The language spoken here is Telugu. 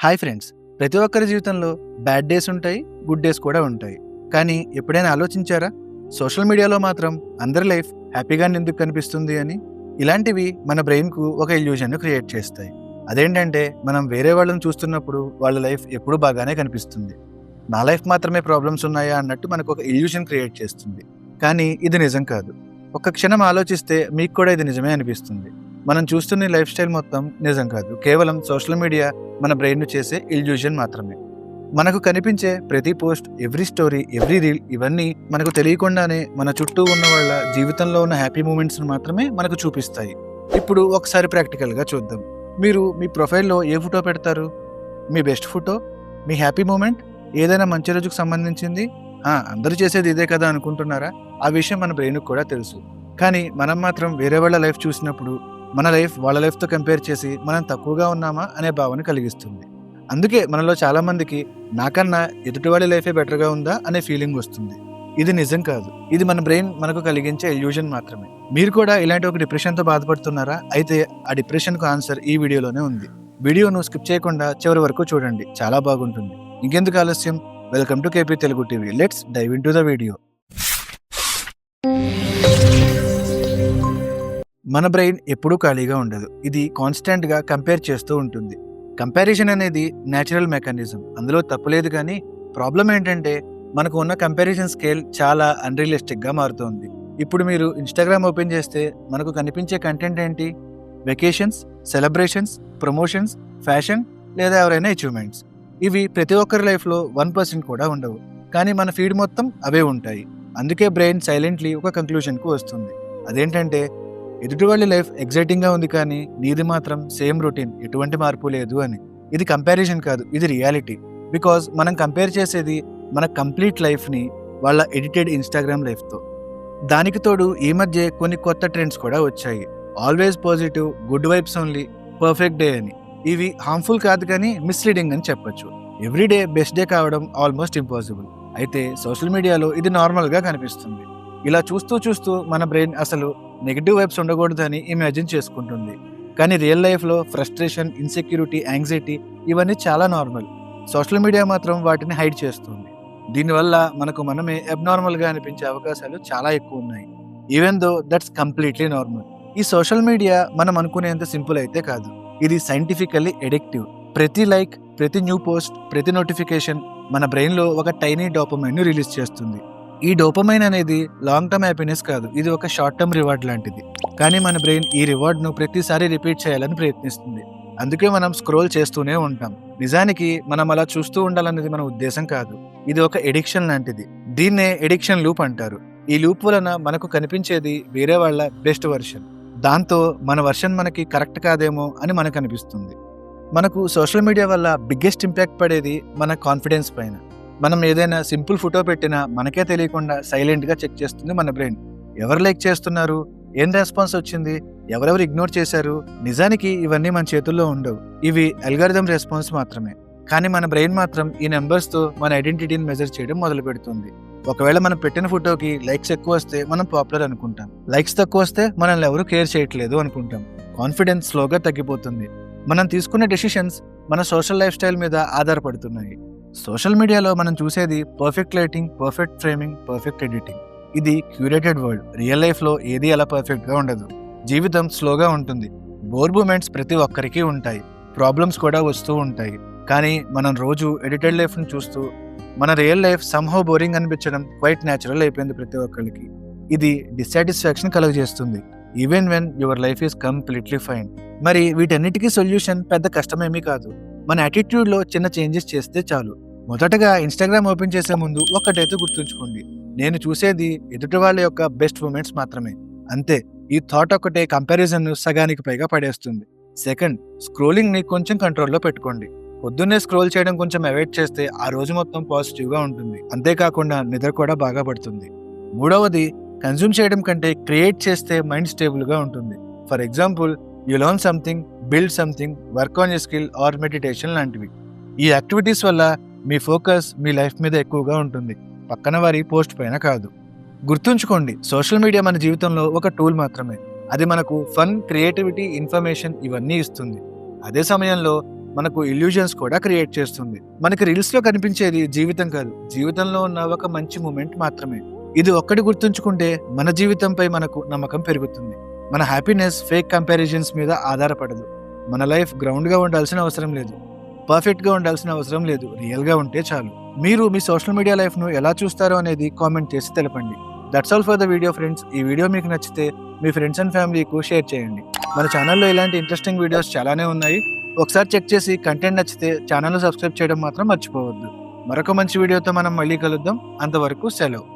Hi friends. ప్రతి ఒక్కరి జీవితంలో బ్యాడ్ డేస్ ఉంటాయి, గుడ్ డేస్ కూడా ఉంటాయి. కానీ ఎప్పుడైనా ఆలోచించారా? సోషల్ మీడియాలో మాత్రం అందరి లైఫ్ హ్యాపీగానే ఎందుకు కనిపిస్తుంది అని? ఇలాంటివి మన బ్రెయిన్‌కు ఒక ఇల్యూజన్‌ను క్రియేట్ చేస్తాయి. అదేంటంటే మనం వేరే వాళ్ళని చూస్తున్నప్పుడు వాళ్ళ లైఫ్ ఎప్పుడూ బాగానే కనిపిస్తుంది. నా లైఫ్ మాత్రమే ప్రాబ్లమ్స్ ఉన్నాయా అన్నట్టు మనకు ఒక ఇల్యూషన్ క్రియేట్ చేస్తుంది. కానీ ఇది నిజం కాదు. ఒక్క క్షణం ఆలోచిస్తే మీకు కూడా ఇది నిజమే అనిపిస్తుంది. మనం చూస్తున్న ఈ లైఫ్ స్టైల్ మొత్తం నిజం కాదు. కేవలం సోషల్ మీడియా మన బ్రెయిన్‌ను చేసే ఇల్యూజన్ మాత్రమే. మనకు కనిపించే ప్రతి post, every story, every reel ఇవన్నీ మనకు తెలియకుండానే మన చుట్టూ ఉన్న వాళ్ళ జీవితంలో ఉన్న హ్యాపీ మూమెంట్స్‌ని మాత్రమే మనకు చూపిస్తాయి. ఇప్పుడు ఒకసారి ప్రాక్టికల్‌గా చూద్దాం. మీరు మీ ప్రొఫైల్‌లో ఏ ఫోటో పెడతారు? మీ బెస్ట్ ఫోటో? మీ హ్యాపీ మూమెంట్? ఏదైనా మంచి రోజుకు సంబంధించింది? అందరూ చేసేది ఇదే కదా అనుకుంటున్నారా? ఆ విషయం మన బ్రెయిన్‌కి కూడా తెలుసు. కానీ మనం మాత్రం వేరే వాళ్ళ లైఫ్ చూసినప్పుడు మన లైఫ్ వాళ్ళ లైఫ్‌తో కంపేర్ చేసి మనం తక్కువగా ఉన్నామా అనే భావన కలిగిస్తుంది. అందుకే మనలో చాలామందికి నాకన్నా ఎదుటివాడి లైఫే బెటర్‌గా ఉందా అనే ఫీలింగ్ వస్తుంది. ఇది నిజం కాదు. ఇది మన బ్రెయిన్ మనకు కలిగించే ఇల్యూజన్ మాత్రమే. మీరు కూడా ఇలాంటి ఒక డిప్రెషన్‌తో బాధపడుతున్నారా? అయితే ఆ డిప్రెషన్‌కు ఆన్సర్ ఈ వీడియోలోనే ఉంది. వీడియోను స్కిప్ చేయకుండా చివరి వరకు చూడండి. చాలా బాగుంటుంది. ఇంకెందుకు ఆలస్యం? Welcome to KP Telugu TV. Let's dive into the video. మన బ్రెయిన్ ఎప్పుడూ ఖాళీగా ఉండదు. ఇది కాన్స్టెంట్‌గా కంపేర్ చేస్తూ ఉంటుంది. కంపారిజన్ అనేది నేచురల్ మెకానిజం. అందులో తప్పులేదు. కానీ ప్రాబ్లమ్ ఏంటంటే మనకు ఉన్న కంపారిజన్ స్కేల్ చాలా అన్‌రియలిస్టిక్‌గా మారుతోంది. ఇప్పుడు మీరు ఇన్‌స్టాగ్రామ్ ఓపెన్ చేస్తే మనకు కనిపించే కంటెంట్ ఏంటి? వెకేషన్స్, సెలబ్రేషన్స్, ప్రమోషన్స్, ఫ్యాషన్ లేదా ఎవరైనా అచీవ్‌మెంట్స్. ఇవి ప్రతి ఒక్కరి లైఫ్‌లో 1% కూడా ఉండవు. కానీ మన ఫీడ్ మొత్తం అవే ఉంటాయి. అందుకే బ్రెయిన్ సైలెంట్‌లీ ఒక కంక్లూజన్‌కు వస్తుంది. అదేంటంటే ఎదుటివాళ్ళ లైఫ్ ఎగ్జైటింగ్‌గా ఉంది కానీ నీది మాత్రం సేమ్ రొటీన్, ఎటువంటి మార్పు లేదు అని. ఇది కంపారిజన్ కాదు, ఇది రియాలిటీ. బికాజ్ మనం కంపేర్ చేసేది మన కంప్లీట్ లైఫ్‌ని వాళ్ళ ఎడిటెడ్ ఇన్‌స్టాగ్రామ్ లైఫ్‌తో. దానికి తోడు ఈ మధ్య కొన్ని కొత్త ట్రెండ్స్ కూడా వచ్చాయి. Always positive, good vibes only, perfect day అని. ఇవి హార్మ్‌ఫుల్ కాదు కానీ మిస్‌లీడింగ్ అని చెప్పొచ్చు. ఎవ్రీ డే బెస్ట్ డే కావడం ఆల్మోస్ట్ ఇంపాసిబుల్. అయితే సోషల్ మీడియాలో ఇది నార్మల్‌గా కనిపిస్తుంది. ఇలా చూస్తూ చూస్తూ మన బ్రెయిన్ అసలు నెగెటివ్ వైబ్స్ ఉండకూడదని ఇమాజిన్ చేసుకుంటుంది. కానీ రియల్ లైఫ్‌లో ఫ్రస్ట్రేషన్, ఇన్సెక్యూరిటీ, యాంగ్జైటీ ఇవన్నీ చాలా నార్మల్. సోషల్ మీడియా మాత్రం వాటిని హైడ్ చేస్తుంది. దీనివల్ల మనకు మనమే అబ్‌నార్మల్‌గా అనిపించే అవకాశాలు చాలా ఎక్కువ ఉన్నాయి. Even though that's completely normal. ఈ సోషల్ మీడియా మనం అనుకునేంత సింపుల్ అయితే కాదు. ఇది సైంటిఫికల్లీ ఎడిక్టివ్. ప్రతి లైక్, ప్రతి న్యూ పోస్ట్, ప్రతి నోటిఫికేషన్ మన బ్రెయిన్‌లో ఒక టైనీ డోపమైన్‌ను రిలీజ్ చేస్తుంది. ఈ డోపమైన్ అనేది లాంగ్ టర్మ్ హ్యాపీనెస్ కాదు, ఇది ఒక షార్ట్ టర్మ్ రివార్డ్ లాంటిది. కానీ మన బ్రెయిన్ ఈ రివార్డ్‌ను ప్రతిసారి రిపీట్ చేయాలని ప్రయత్నిస్తుంది. అందుకే మనం స్క్రోల్ చేస్తూనే ఉంటాం. నిజానికి మనం అలా చూస్తూ ఉండాలనేది మన ఉద్దేశం కాదు. ఇది ఒక ఎడిక్షన్ లాంటిది. దీన్నే ఎడిక్షన్ లూప్ అంటారు. ఈ లూప్ వలన మనకు కనిపించేది వేరే వాళ్ళ బెస్ట్ వర్షన్. దాంతో మన వర్షన్ మనకి కరెక్ట్ కాదేమో అని మనకు అనిపిస్తుంది. మనకు సోషల్ మీడియా వల్ల బిగ్గెస్ట్ ఇంపాక్ట్ పడేది మన కాన్ఫిడెన్స్ పైన. మనం ఏదైనా సింపుల్ ఫోటో పెట్టినా మనకే తెలియకుండా సైలెంట్‌గా చెక్ చేస్తుంది మన బ్రెయిన్. ఎవరు లైక్ చేస్తున్నారు? ఏం రెస్పాన్స్ వచ్చింది? ఎవరెవరు ఇగ్నోర్ చేశారు? నిజానికి ఇవన్నీ మన చేతుల్లో ఉండవు. ఇవి అల్గారిథమ్ రెస్పాన్స్ మాత్రమే. కానీ మన బ్రెయిన్ మాత్రం ఈ నెంబర్స్‌తో మన ఐడెంటిటీని మెజర్ చేయడం మొదలుపెడుతుంది. ఒకవేళ మనం పెట్టిన ఫోటోకి లైక్స్ ఎక్కువ వస్తే మనం పాపులర్ అనుకుంటాం. లైక్స్ తక్కువ వస్తే మనల్ని ఎవరు కేర్ చేయట్లేదు అనుకుంటాం. కాన్ఫిడెన్స్ స్లోగా తగ్గిపోతుంది. మనం తీసుకునే డెసిషన్స్ మన సోషల్ లైఫ్ స్టైల్ మీద ఆధారపడుతున్నాయి. సోషల్ మీడియాలో మనం చూసేది perfect lighting, perfect framing, perfect editing. ఇది క్యూరేటెడ్ వరల్డ్. రియల్ లైఫ్‌లో ఏది అలా పర్ఫెక్ట్‌గా ఉండదు. జీవితం స్లోగా ఉంటుంది. బోర్ మూమెంట్స్ ప్రతి ఒక్కరికి ఉంటాయి. ప్రాబ్లమ్స్ కూడా వస్తూ ఉంటాయి. కానీ మనం రోజు ఎడిటెడ్ లైఫ్‌ని చూస్తూ మన రియల్ లైఫ్ సమ్‌హౌ బోరింగ్ అనిపించడం క్వైట్ న్యాచురల్ అయిపోయింది ప్రతి ఒక్కరికి. ఇది డిస్సాటిస్ఫాక్షన్ కలుగజేస్తుంది. Even when your life is completely fine. మరి వీటన్నిటికీ సొల్యూషన్ పెద్ద కష్టమేమీ కాదు. మన యాటిట్యూడ్‌లో చిన్న చేంజెస్ చేస్తే చాలు. మొదటగా ఇన్‌స్టాగ్రామ్ ఓపెన్ చేసే ముందు ఒక్కటైతే గుర్తుంచుకోండి. నేను చూసేది ఎదుటి వాళ్ళ యొక్క బెస్ట్ మూమెంట్స్ మాత్రమే. అంతే. ఈ థాట్ ఒక్కటే కంపారిజన్‌ను సగానికి పైగా పడేస్తుంది. సెకండ్, స్క్రోలింగ్‌ని కొంచెం కంట్రోల్‌లో పెట్టుకోండి. పొద్దున్నే స్క్రోల్ చేయడం కొంచెం అవాయిడ్ చేస్తే ఆ రోజు మొత్తం పాజిటివ్‌గా ఉంటుంది. అంతేకాకుండా నిద్ర కూడా బాగా పడుతుంది. మూడవది, కన్జ్యూమ్ చేయడం కంటే క్రియేట్ చేస్తే మైండ్ స్టేబుల్‌గా ఉంటుంది. For example, you learn something, build something, work on your skill or meditation లాంటివి. ఈ యాక్టివిటీస్ వల్ల మీ ఫోకస్ మీ లైఫ్ మీద ఎక్కువగా ఉంటుంది, పక్కన వారి పోస్ట్ పైన కాదు. గుర్తుంచుకోండి, సోషల్ మీడియా మన జీవితంలో ఒక టూల్ మాత్రమే. అది మనకు ఫన్, క్రియేటివిటీ, ఇన్ఫర్మేషన్ ఇవన్నీ ఇస్తుంది. అదే సమయంలో మనకు ఇల్యూజన్స్ కూడా క్రియేట్ చేస్తుంది. మనకి రీల్స్‌లో కనిపించేది జీవితం కాదు, జీవితంలో ఉన్న ఒక మంచి మూమెంట్ మాత్రమే. ఇది ఒక్కటి గుర్తుంచుకుంటే మన జీవితంపై మనకు నమ్మకం పెరుగుతుంది. మన హ్యాపీనెస్ ఫేక్ కంపారిజన్స్ మీద ఆధారపడదు. మన లైఫ్ గ్రౌండ్‌గా ఉండాల్సిన అవసరం లేదు. పర్ఫెక్ట్‌గా ఉండాల్సిన అవసరం లేదు. రియల్‌గా ఉంటే చాలు. మీరు మీ సోషల్ మీడియా లైఫ్‌ను ఎలా చూస్తారో అనేది కామెంట్ చేసి తెలపండి. That's all for the video friends. ఈ వీడియో మీకు నచ్చితే మీ ఫ్రెండ్స్ అండ్ ఫ్యామిలీకు షేర్ చేయండి. మన ఛానల్‌లో ఇలాంటి ఇంట్రెస్టింగ్ వీడియోస్ చాలానే ఉన్నాయి. ఒకసారి చెక్ చేసి కంటెంట్ నచ్చితే ఛానల్‌ను సబ్స్క్రైబ్ చేయడం మాత్రం మర్చిపోవద్దు. మరొక మంచి వీడియోతో మనం మళ్ళీ కలుద్దాం. అంతవరకు సెలవు.